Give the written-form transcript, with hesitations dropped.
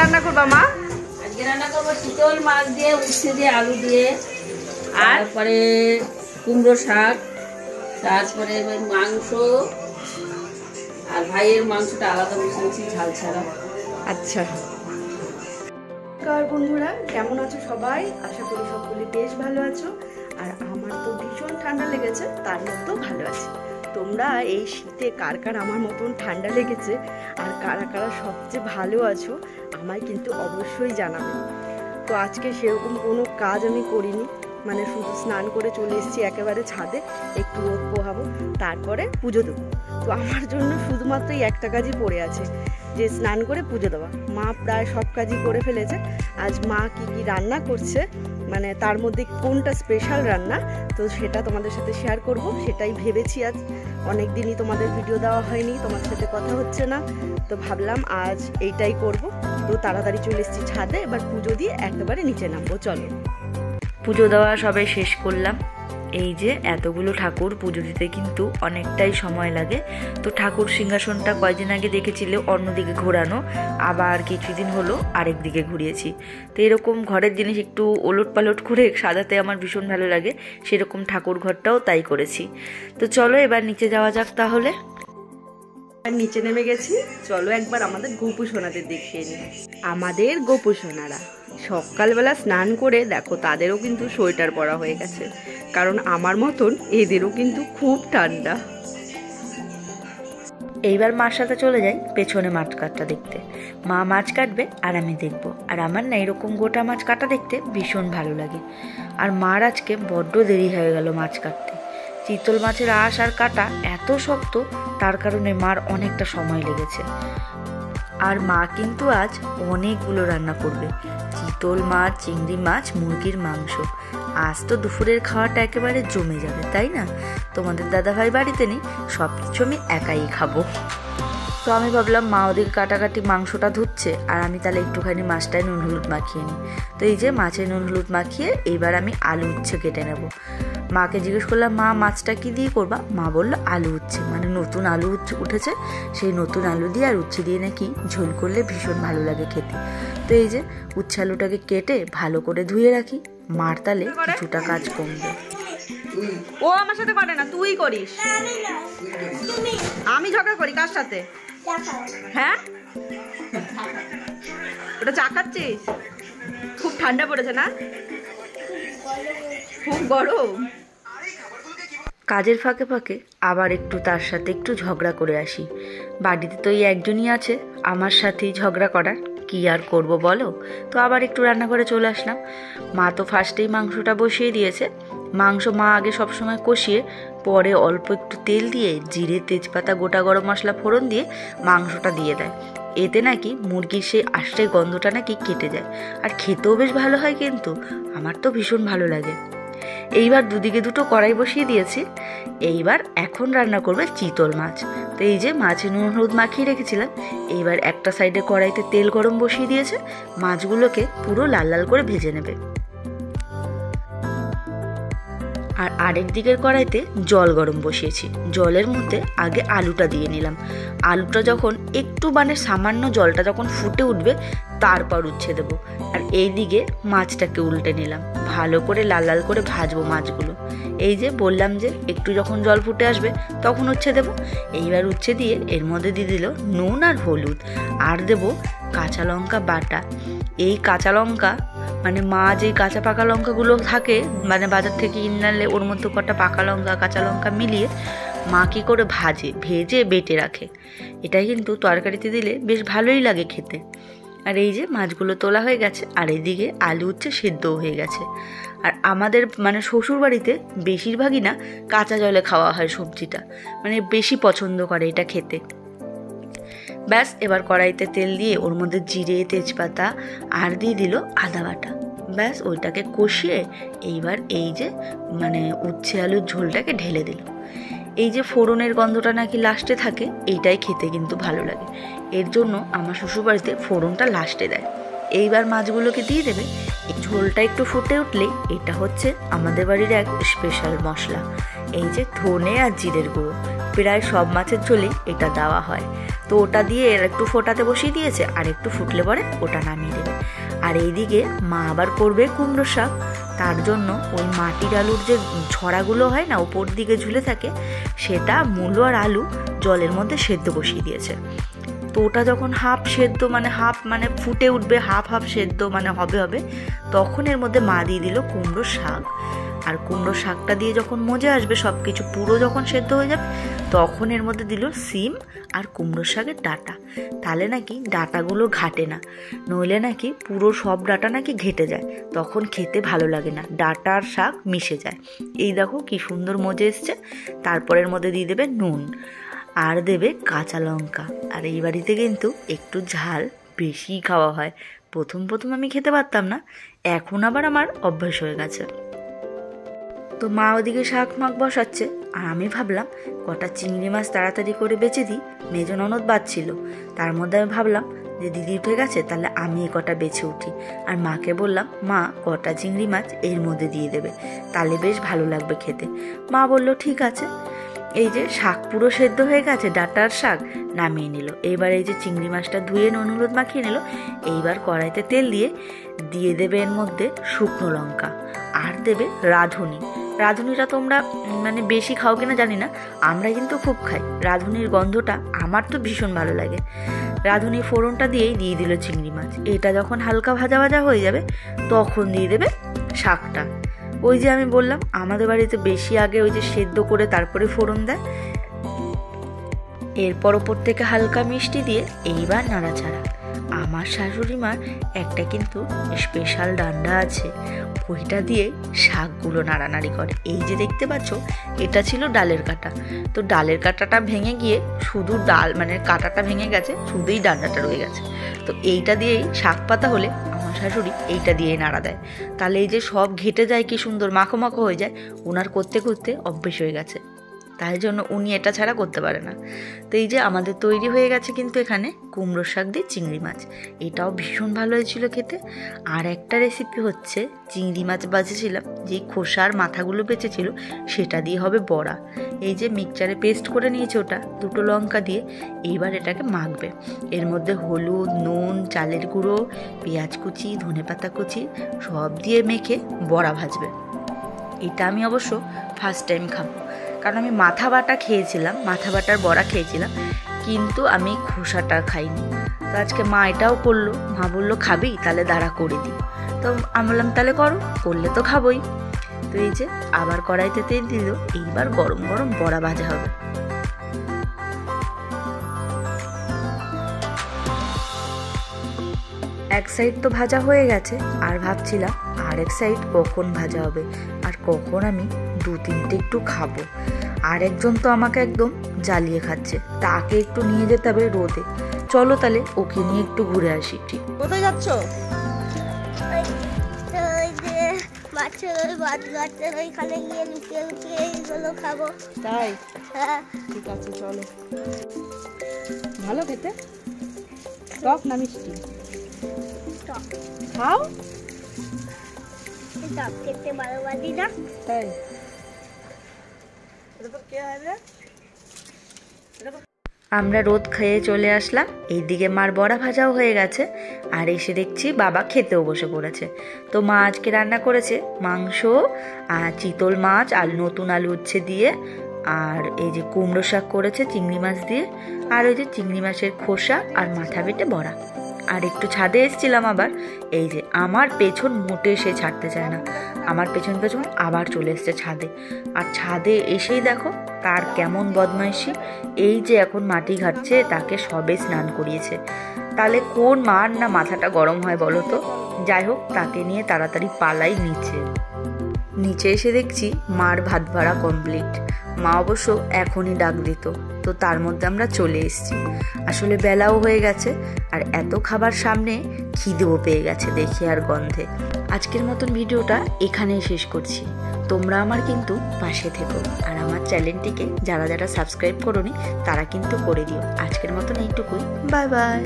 রান্না করবা মা? আজকে রান্না করবো চিতল মাছ দিয়ে, উচ্ছে দিয়ে, আলু দিয়ে, আর তারপরে কুমড়ো শাক, তারপরে মাংস, আর ভাইয়ের মাংসটা আলাদা বসিয়েছি ঝাল ছাড়া। আচ্ছা বন্ধুরা, কেমন আছো সবাই? আশা করি সকলে বেশ ভালো আছো। আর আমার তো ভীষণ ঠান্ডা লেগেছে, তার মধ্যেও ভালো আছে। তোমরা এই শীতে কার কার আমার মতন ঠান্ডা লেগেছে আর কারা কারা সবচেয়ে ভালো আছো আমায় কিন্তু অবশ্যই জানাবে। তো আজকে সেরকম কোনো কাজ আমি করিনি, মানে শুধু স্নান করে চলে এসেছি একেবারে ছাদে, একটু রোদ পোহাবো, তারপরে পুজো দেবো। তো আমার জন্য শুধুমাত্র এই একটা কাজই পড়ে আছে, যে স্নান করে পুজো দেওয়া। মা প্রায় সব কাজই করে ফেলেছে। আজ মা কি কি রান্না করছে, মানে তার মধ্যে কোনটা স্পেশাল রান্না, তো সেটা তোমাদের সাথে শেয়ার করব। সেটাই ভেবেছি, আজ অনেক দিনই তোমাদের ভিডিও দেওয়া হয়নি, তোমার সাথে কথা হচ্ছে না, তো ভাবলাম আজ এইটাই করব। তো তাড়াতাড়ি চলে এসেছি ছাদে, এবার পুজো দিয়ে একেবারে নিচে নামবো। চলো, পুজো দেওয়া সবাই শেষ করলাম। এই যে এতগুলো ঠাকুর পুজো দিতে কিন্তু অনেকটাই সময় লাগে। তো ঠাকুর সিংহাসনটা কয়েকদিন আগে দেখেছিলে অন্যদিকে ঘোরানো, আবার কিছুদিন হলো আরেক দিকে ঘুরিয়েছি। তো এরকম ঘরের জিনিস একটু ওলট পালট করে সাজাতে আমার ভীষণ ভালো লাগে, সেরকম ঠাকুর ঘরটাও তাই করেছি। তো চলো এবার নিচে যাওয়া যাক তাহলে। নিচে নেমে গেছি, চলো একবার আমাদের গোপু সোনাদের দেখিয়ে নিই। আমাদের গোপু সোনারা সকালবেলা স্নান করে দেখো, তাদেরও কিন্তু সোয়েটার পরা হয়ে গেছে, কারণ আমার মতন এদেরও কিন্তু খুব ঠান্ডা। এইবার মার সাথে চলে যাই পেছনে মাছ কাটটা দেখতে। মা মাছ কাটবে আর আমি দেখবো। আর আমার না এরকম গোটা মাছ কাটা দেখতে ভীষণ ভালো লাগে। আর মার আজকে বড্ড দেরি হয়ে গেল মাছ কাটতে। চিতল মাছের আঁশ আর কাটা এত শক্ত, তার কারণে মার অনেকটা সময় লেগেছে। আর মা কিন্তু আজ অনেকগুলো রান্না করবে, চিতল মাছ, চিংড়ি মাছ, মুরগির মাংস। আজ তো দুপুরের খাওয়াটা একেবারে জমে যাবে, তাই না? তোমাদের দাদাভাই বাড়িতে নেই, সব কিছু আমি একাই খাবো। তো আমি ভাবলাম মা ওদিকে কাটাকাটি মাংসটা ধুচ্ছে, আর আমি তাহলে একটুখানি মাছটায় নুন হলুদ মাখিয়ে নিই। তো এই যে মাছে নুন হলুদ মাখিয়ে এইবার আমি আলু উচ্ছে কেটে নেব। মাকে জিজ্ঞেস করলাম, মা মাছটা কি দিয়ে করবা? মা বললো আলু উচ্ছে, মানে নতুন আলু উঠেছে, সেই নতুন আলু দিয়ে আর উচ্ছে দিয়ে নাকি ঝোল করলে ভীষণ ভালো লাগে খেতে। তো এই যে উচ্ছে আলুটাকে কেটে ভালো করে ধুয়ে রাখি, মার তালে কিছুটা কাজ কমবে। ও আমার সাথে করে না, তুই করিস। আমি ঝগড়া করি কার সাথে? হ্যাঁ, ওটা চা খাচ্ছিস? খুব ঠান্ডা পড়েছে না? খুব গরম। কাজের ফাঁকে ফাঁকে আবার একটু তার সাথে একটু ঝগড়া করে আসি। বাড়িতে তো এই একজনই আছে আমার সাথেই ঝগড়া করার, কি আর করব বলো। তো আবার একটু রান্নাঘরে চলে আসলাম। মা তো ফার্স্টেই মাংসটা বসিয়ে দিয়েছে। মাংস মা আগে সবসময় কষিয়ে পরে অল্প একটু তেল দিয়ে জিরে, তেজপাতা, গোটা গরম মশলা ফোড়ন দিয়ে মাংসটা দিয়ে দেয়। এতে নাকি মুরগির সেই আষ্টে গন্ধটা নাকি কেটে যায়, আর খেতেও বেশ ভালো হয়, কিন্তু আমার তো ভীষণ ভালো লাগে। এইবার দুদিকে দুটো কড়াই বসিয়ে দিয়েছি। এইবার এখন রান্না করবে চিতল মাছ। তো এই যে মাছে নুন হলুদ মাখিয়ে রেখেছিলাম, এইবার একটা সাইডে কড়াইতে তেল গরম বসিয়ে দিয়েছে, মাছগুলোকে পুরো লাল লাল করে ভেজে নেবে। আর আরেক দিকের কড়াইতে জল গরম বসিয়েছি, জলের মধ্যে আগে আলুটা দিয়ে নিলাম। আলুটা যখন একটু মানে সামান্য জলটা যখন ফুটে উঠবে, তারপর উচ্ছে দেবো। আর এই দিকে মাছটাকে উল্টে নিলাম, ভালো করে লাল লাল করে ভাজবো মাছগুলো। এই যে বললাম যে একটু যখন জল ফুটে আসবে তখন উচ্ছে দেবো। এইবার উচ্ছে দিয়ে এর মধ্যে দিয়ে দিল নুন আর হলুদ, আর দেবো কাঁচা লঙ্কা বাটা। এই কাঁচা লঙ্কা মানে মা যে কাঁচা পাকা লঙ্কাগুলো থাকে, মানে বাজার থেকে কিনে আনলে ওর মধ্যে কটা পাকা লঙ্কা কাঁচা লঙ্কা মিলিয়ে মা কী করে ভেজে বেটে রাখে। এটা কিন্তু তরকারিতে দিলে বেশ ভালোই লাগে খেতে। আর এই যে মাছগুলো তোলা হয়ে গেছে, আর এইদিকে আলু উচ্ছে সেদ্ধও হয়ে গেছে। আর আমাদের মানে শ্বশুর বাড়িতে বেশিরভাগই না কাঁচা জলে খাওয়া হয় সবজিটা, মানে বেশি পছন্দ করে এটা খেতে। ব্যাস এবার কড়াইতে তেল দিয়ে ওর মধ্যে জিরে, তেজপাতা আর দিয়ে দিল আদা বাটা। ব্যাস ওইটাকে কষিয়ে এইবার এই যে মানে উচ্ছে আলুর ঝোলটাকে ঢেলে দিল। এই যে ফোড়নের গন্ধটা নাকি লাস্টে থাকে, এইটাই খেতে কিন্তু ভালো লাগে। এর জন্য আমার শ্বশুরবাড়িতে ফোড়নটা লাস্টে দেয়। এইবার মাছগুলোকে দিয়ে দেবে। এই ঝোলটা একটু ফুটে উঠলে এটা হচ্ছে আমাদের বাড়ির এক স্পেশাল মশলা, এই যে ধনে আর জিরের গুঁড়ো। প্রায় সব মাছের ঝোলেই এটা দেওয়া হয়। তো তো ওটা দিয়ে একটু ফোটাতে বসিয়ে দিয়েছে, আর একটু ফুটলে পরে ওটা নামিয়ে দেবে। আর এইদিকে মা আবার করবে কুমড়োর শাক। তার জন্য ওই মাটির আলুর যে ছড়াগুলো হয় না উপর দিকে ঝুলে থাকে, সেটা মূলো আর আলু জলের মধ্যে সেদ্ধ বসিয়ে দিয়েছে। তো ওটা যখন হাফ সেদ্ধ হাফ ফুটে উঠবে, হাফ সেদ্ধ হবে, তখন এর মধ্যে মা দিয়ে দিল কুমড়োর শাক। আর কুমড়োর শাকটা দিয়ে যখন মজে আসবে, সব কিছু পুরো যখন সেদ্ধ হয়ে যাবে, তখন এর মধ্যে দিল সিম আর কুমড়োর শাকের ডাঁটা। তাহলে নাকি ডাঁটাগুলো ঘাটে না, নইলে নাকি পুরো সব ডাঁটা নাকি ঘেটে যায়, তখন খেতে ভালো লাগে না, ডাঁটা আর শাক মিশে যায়। এই দেখো কি সুন্দর মজে এসছে। তারপরের মধ্যে দিয়ে দেবে নুন আর দেবে কাঁচা লঙ্কা। আর এই বাড়িতে কিন্তু একটু ঝাল বেশি খাওয়া হয়। প্রথম আমি খেতে পারতাম না, এখন আবার আমার অভ্যাস হয়ে গেছে। তো মা ওদিকে শাক মাখ বসাচ্ছে, আর আমি ভাবলাম কটা চিংড়ি মাছ তাড়াতাড়ি করে বেচে দিই। মেজো ননদ বাজছিল, তার মধ্যে আমি ভাবলাম যে দিদি উঠে গেছে, তাহলে আমি কটা বেছে উঠি। আর মাকে বললাম, মা কটা চিংড়ি মাছ এর মধ্যে দিয়ে দেবে, তাহলে বেশ ভালো লাগবে খেতে। মা বলল ঠিক আছে। এই যে শাক পুরো সেদ্ধ হয়ে গেছে, ডাঁটার শাক নামিয়ে নিল। এইবার এই যে চিংড়ি মাছটা ধুয়ে নুন হলুদ মাখিয়ে নিল। এইবার কড়াইতে তেল দিয়ে দেবে এর মধ্যে শুকনো লঙ্কা, আর দেবে রাঁধুনি। রাঁধুনিটা তোমরা বেশি খাও কিনা জানি না, আমরা কিন্তু খুব খাই। রাঁধুনির গন্ধটা আমার তো ভীষণ ভালো লাগে। রাঁধুনি ফোড়নটা দিয়ে দিল চিংড়ি মাছ। এটা যখন হালকা ভাজা ভাজা হয়ে যাবে, তখন দিয়ে দেবে শাকটা। ওই যে আমি বললাম আমাদের বাড়িতে বেশি আগে ওই যে সেদ্ধ করে তারপরে ফোড়ন দেয়। এরপর ওপর থেকে হালকা মিষ্টি দিয়ে এইবার নাড়াচাড়া। আমার শাশুড়ি মার একটা কিন্তু স্পেশাল ডান্ডা আছে, ওইটা দিয়ে শাকগুলো নাড়ানাড়ি করে। এই যে দেখতে পাচ্ছ, এটা ছিল ডালের কাঁটা। তো ডালের কাঁটাটা ভেঙে গিয়ে শুধু ডাল কাঁটাটা ভেঙে গেছে, শুধুই ডান্ডাটা রয়ে গেছে। তো এইটা দিয়েই শাক পাতা হলে আমার শাশুড়ি এইটা দিয়েই নাড়া দেয়, তাহলে এই যে সব ঘেটে যায়, কি সুন্দর মাখো মাখো হয়ে যায়। ওনার করতে করতে অভ্যেস হয়ে গেছে, তাই জন্য উনি এটা ছাড়া করতে পারে না। তো এই যে আমাদের তৈরি হয়ে গেছে কিন্তু এখানে কুমড়োর শাক দিয়ে চিংড়ি মাছ। এটাও ভীষণ ভালো হয়েছিল খেতে। আর একটা রেসিপি হচ্ছে, চিংড়ি মাছ বাজেছিলাম, যেই খোসার মাথাগুলো বেঁচেছিল সেটা দিয়ে হবে বড়া। এই যে মিক্সচারে পেস্ট করে নিয়েছে ওটা, দুটো লঙ্কা দিয়ে এইবার এটাকে মাখবে। এর মধ্যে হলুদ, নুন, চালের গুঁড়ো, পেঁয়াজ কুচি, ধনেপাতা কুচি সব দিয়ে মেখে বড়া ভাজবে। এটা আমি অবশ্য ফার্স্ট টাইম খাবো, কারণ আমি মাথা বাটা খেয়েছিলাম, মাথা বাটার বড়া খেয়েছিলাম, কিন্তু আমি খোসাটা খাইনি। তো আজকে মা এটাও করলো। মা বললো খাবি, তাহলে দাঁড়া করে দিই। তো আমি বললাম তাহলে করলে তো খাবোই। তো এই যে আবার কড়াইতে তেল দিল, এইবার গরম গরম বড়া ভাজা হবে। এক সাইড তো ভাজা হয়ে গেছে, আর ভাবছিলাম আরেক সাইড কখন ভাজা হবে, আর কখন আমি 2-3টে একটু খাবো। আর একজন তো আমাকে একদম জ্বালিয়ে খাচ্ছে, তাকে একটু নিয়ে যেতে হবে রোদে। চলো তাহলে ওকে নিয়ে একটু ঘুরে আসি। ঠিক কোথায় যাচ্ছ? তাই ঠিক আছে, চলো। ভালো খেতে, টক না মিষ্টি? খাও, খেতে ভালোবাসি না তাই। আমরা রোদ খেয়ে চলে আসলাম। এইদিকে মার বড়া ভাজাও হয়ে গেছে, আর এসে দেখছি বাবা খেতেও বসে পড়েছে। তো মা আজকে রান্না করেছে মাংস আর চিতল মাছ আর নতুন আলু উচ্ছে দিয়ে, আর এই যে কুমড়ো শাক করেছে চিংড়ি মাছ দিয়ে, আর ওই যে চিংড়ি মাছের খোসা আর মাথা বেটে বড়া। আর একটু ছাদে এসেছিলাম আবার, এই যে আমার পেছন মোটে সে ছাড়তে চায় না, আমার পেছন পেছন আবার চলে এসছে ছাদে। আর ছাদে এসেই দেখো তার কেমন বদমাইশি। এই যে এখন মাটি ঘাটছে, তাকে সবে স্নান করিয়েছে। তাহলে কোন মার না মাথাটা গরম হয় বলো তো। যাই হোক, তাকে নিয়ে তাড়াতাড়ি পালাই নিচে এসে দেখছি মার ভাত ভাড়া কমপ্লিট। মা অবশ্য এখনই ডাক দিত, তো তার মধ্যে আমরা চলে এসেছি। আসলে বেলাও হয়ে গেছে, আর এত খাবার সামনে খিদেও পেয়ে গেছে দেখে আর গন্ধে। আজকের মতন ভিডিওটা এখানেই শেষ করছি। তোমরা আমার কিন্তু পাশে থেকো, আর আমার চ্যানেলটিকে যারা যারা সাবস্ক্রাইব করোনি তারা কিন্তু করে দিও। আজকের মতন এইটুকুই, বাই বাই।